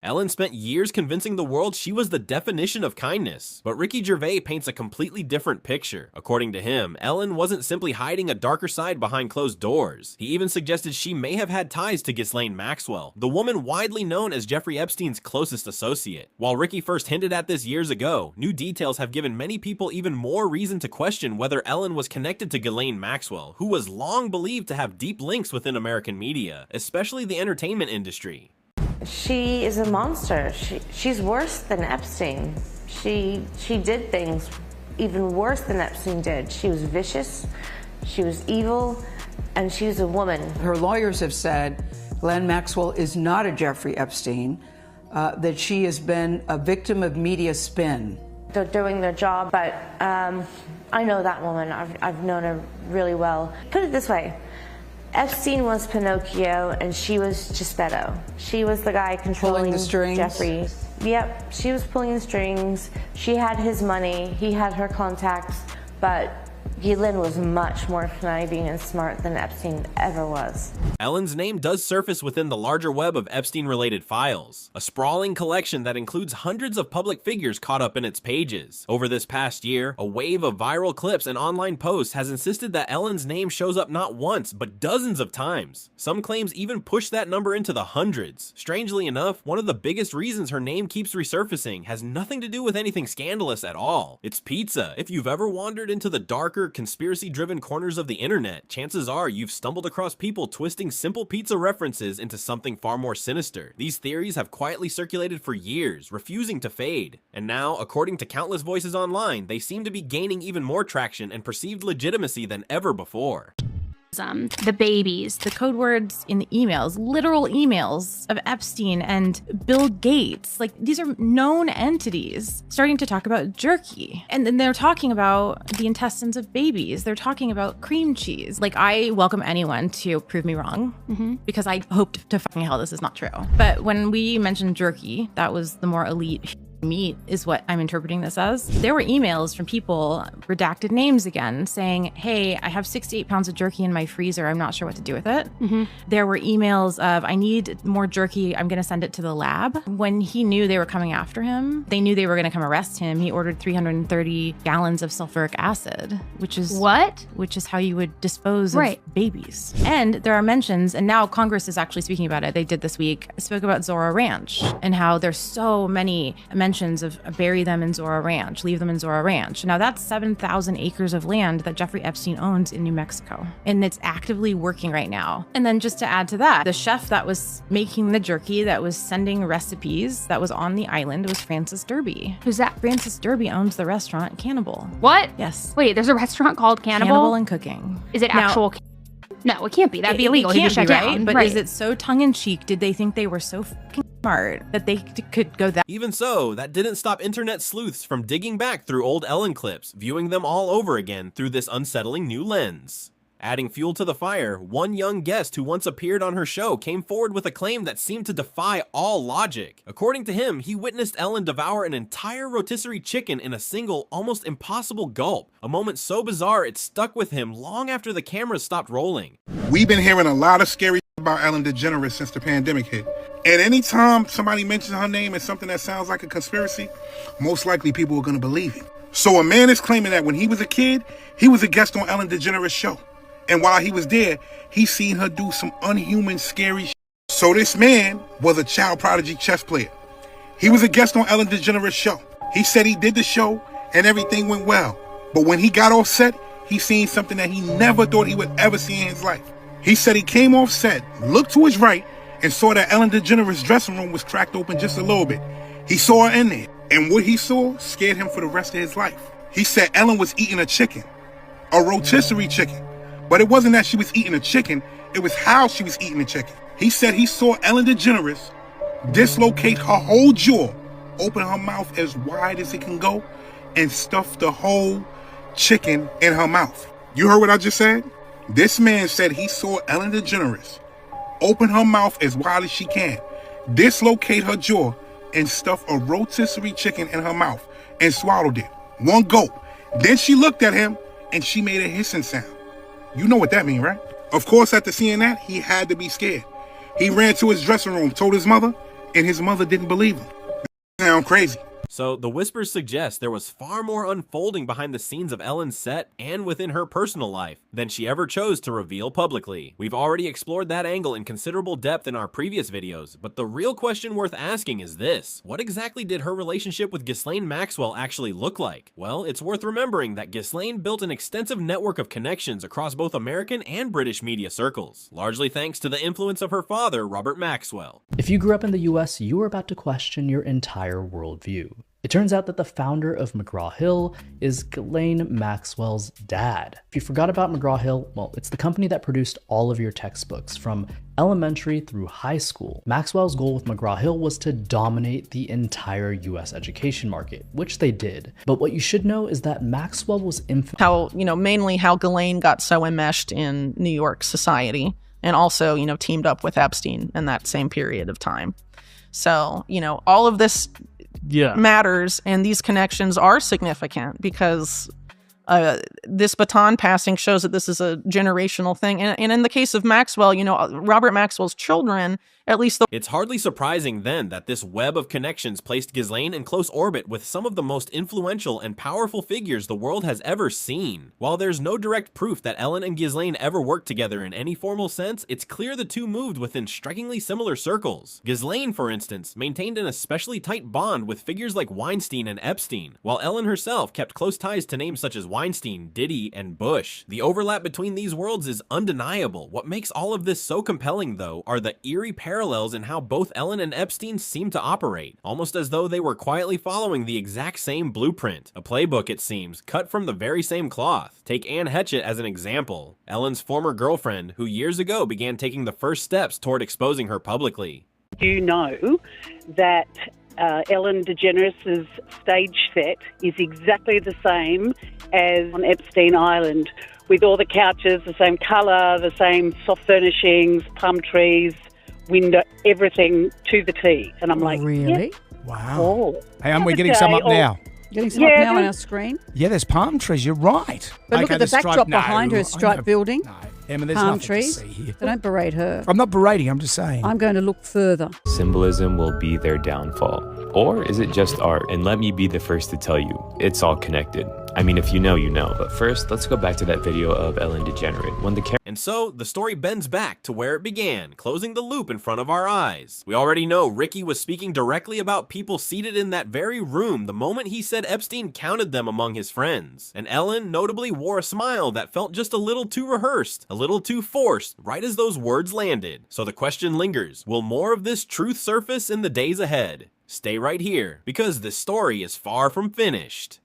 Ellen spent years convincing the world she was the definition of kindness, but Ricky Gervais paints a completely different picture. According to him, Ellen wasn't simply hiding a darker side behind closed doors. He even suggested she may have had ties to Ghislaine Maxwell, the woman widely known as Jeffrey Epstein's closest associate. While Ricky first hinted at this years ago, new details have given many people even more reason to question whether Ellen was connected to Ghislaine Maxwell, who was long believed to have deep links within American media, especially the entertainment industry. She is a monster. She's worse than Epstein. She did things even worse than Epstein did. She was vicious, she was evil, and she was a woman. Her lawyers have said Ghislaine Maxwell is not a Jeffrey Epstein, that she has been a victim of media spin. They're doing their job, but I know that woman. I've known her really well. Put it this way. Epstein was Pinocchio and she was Geppetto. She was the guy controlling the strings. Jeffrey. Yep, she was pulling the strings. She had his money, he had her contacts, but Ghislaine was much more conniving and smart than Epstein ever was. Ellen's name does surface within the larger web of Epstein-related files, a sprawling collection that includes hundreds of public figures caught up in its pages. Over this past year, a wave of viral clips and online posts has insisted that Ellen's name shows up not once, but dozens of times. Some claims even push that number into the hundreds. Strangely enough, one of the biggest reasons her name keeps resurfacing has nothing to do with anything scandalous at all. It's pizza. If you've ever wandered into the darker, conspiracy-driven corners of the internet, chances are you've stumbled across people twisting simple pizza references into something far more sinister. These theories have quietly circulated for years, refusing to fade. And now, according to countless voices online, they seem to be gaining even more traction and perceived legitimacy than ever before. The babies, the code words in the emails, literal emails of Epstein and Bill Gates. Like, these are known entities starting to talk about jerky. And then they're talking about the intestines of babies. They're talking about cream cheese. Like, I welcome anyone to prove me wrong because I hoped to fucking hell this is not true. But when we mentioned jerky, that was the more elite meat is what I'm interpreting this as. There were emails from people, redacted names again, saying, hey, I have 68 pounds of jerky in my freezer. I'm not sure what to do with it. There were emails of, I need more jerky. I'm going to send it to the lab. When he knew they were coming after him, they knew they were going to come arrest him. He ordered 330 gallons of sulfuric acid, which is what? Which is how you would dispose of babies. And there are mentions, and now Congress is actually speaking about it. They did this week, spoke about Zora Ranch and how there's so many mentions of bury them in Zora Ranch, leave them in Zora Ranch. Now that's 7,000 acres of land that Jeffrey Epstein owns in New Mexico. And it's actively working right now. And then just to add to that, the chef that was making the jerky, that was sending recipes, that was on the island, was Francis Derby. Who's that? Francis Derby owns the restaurant Cannibal. What? Yes. Wait, there's a restaurant called Cannibal? Cannibal and Cooking. Is it actual? No, it can't be. That'd be illegal. He'd be shut down. But is it so tongue-in-cheek? Did they think they were so fucking smart that they could go that? Even so, that didn't stop internet sleuths from digging back through old Ellen clips, viewing them all over again through this unsettling new lens. Adding fuel to the fire, one young guest who once appeared on her show came forward with a claim that seemed to defy all logic. According to him, he witnessed Ellen devour an entire rotisserie chicken in a single, almost impossible gulp. A moment so bizarre it stuck with him long after the cameras stopped rolling. We've been hearing a lot of scary about Ellen DeGeneres since the pandemic hit. And anytime somebody mentions her name as something that sounds like a conspiracy, most likely people are going to believe it. So a man is claiming that when he was a kid, he was a guest on Ellen DeGeneres' show. And while he was there, he seen her do some unhuman, scary shit. So this man was a child prodigy chess player. He was a guest on Ellen DeGeneres' show. He said he did the show and everything went well. But when he got off set, he seen something that he never thought he would ever see in his life. He said he came off set, looked to his right, and saw that Ellen DeGeneres' dressing room was cracked open just a little bit. He saw her in there, and what he saw scared him for the rest of his life. He said Ellen was eating a chicken, a rotisserie chicken. But it wasn't that she was eating a chicken, it was how she was eating the chicken. He said he saw Ellen DeGeneres dislocate her whole jaw, open her mouth as wide as it can go, and stuff the whole chicken in her mouth. You heard what I just said? This man said he saw Ellen DeGeneres open her mouth as wide as she can, dislocate her jaw, and stuff a rotisserie chicken in her mouth, and swallowed it. One gulp. Then she looked at him, and she made a hissing sound. You know what that means, right? Of course, after seeing that, he had to be scared. He ran to his dressing room, told his mother, and his mother didn't believe him. Sound crazy. So the whispers suggest there was far more unfolding behind the scenes of Ellen's set and within her personal life than she ever chose to reveal publicly. We've already explored that angle in considerable depth in our previous videos, but the real question worth asking is this: what exactly did her relationship with Ghislaine Maxwell actually look like? Well, it's worth remembering that Ghislaine built an extensive network of connections across both American and British media circles, largely thanks to the influence of her father, Robert Maxwell. If you grew up in the US, you are about to question your entire worldview. It turns out that the founder of McGraw-Hill is Ghislaine Maxwell's dad. If you forgot about McGraw-Hill, well, it's the company that produced all of your textbooks from elementary through high school. Maxwell's goal with McGraw-Hill was to dominate the entire US education market, which they did. But what you should know is that Maxwell was mainly how Ghislaine got so enmeshed in New York society, and also, teamed up with Epstein in that same period of time. So, all of this matters, and these connections are significant because this baton passing shows that this is a generational thing. And in the case of Maxwell, Robert Maxwell's children, at least It's hardly surprising then that this web of connections placed Ghislaine in close orbit with some of the most influential and powerful figures the world has ever seen. While there's no direct proof that Ellen and Ghislaine ever worked together in any formal sense, it's clear the two moved within strikingly similar circles. Ghislaine, for instance, maintained an especially tight bond with figures like Weinstein and Epstein, while Ellen herself kept close ties to names such as Weinstein, Diddy, and Bush. The overlap between these worlds is undeniable. What makes all of this so compelling, though, are the eerie parallels in how both Ellen and Epstein seem to operate, almost as though they were quietly following the exact same blueprint. A playbook, it seems, cut from the very same cloth. Take Anne Hetchett as an example, Ellen's former girlfriend, who years ago began taking the first steps toward exposing her publicly. You know that Ellen DeGeneres' stage set is exactly the same as on Epstein Island, with all the couches, the same colour, the same soft furnishings, palm trees, window, everything to the T. And I'm like, really? Yep. Wow. Oh. Hey, aren't we getting some up now? Getting some up now on our screen? Yeah, there's palm trees. You're right. But look at the backdrop behind her, striped building. No, Emma, there's palm nothing trees. to see here. So don't berate her. I'm not berating, I'm just saying. I'm going to look further. Symbolism will be their downfall. Or is it just art? And let me be the first to tell you, it's all connected. I mean, if you know, you know. But first, let's go back to that video of Ellen DeGeneres. And so, the story bends back to where it began, closing the loop in front of our eyes. We already know Ricky was speaking directly about people seated in that very room the moment he said Epstein counted them among his friends. And Ellen notably wore a smile that felt just a little too rehearsed, a little too forced, right as those words landed. So the question lingers, will more of this truth surface in the days ahead? Stay right here, because this story is far from finished.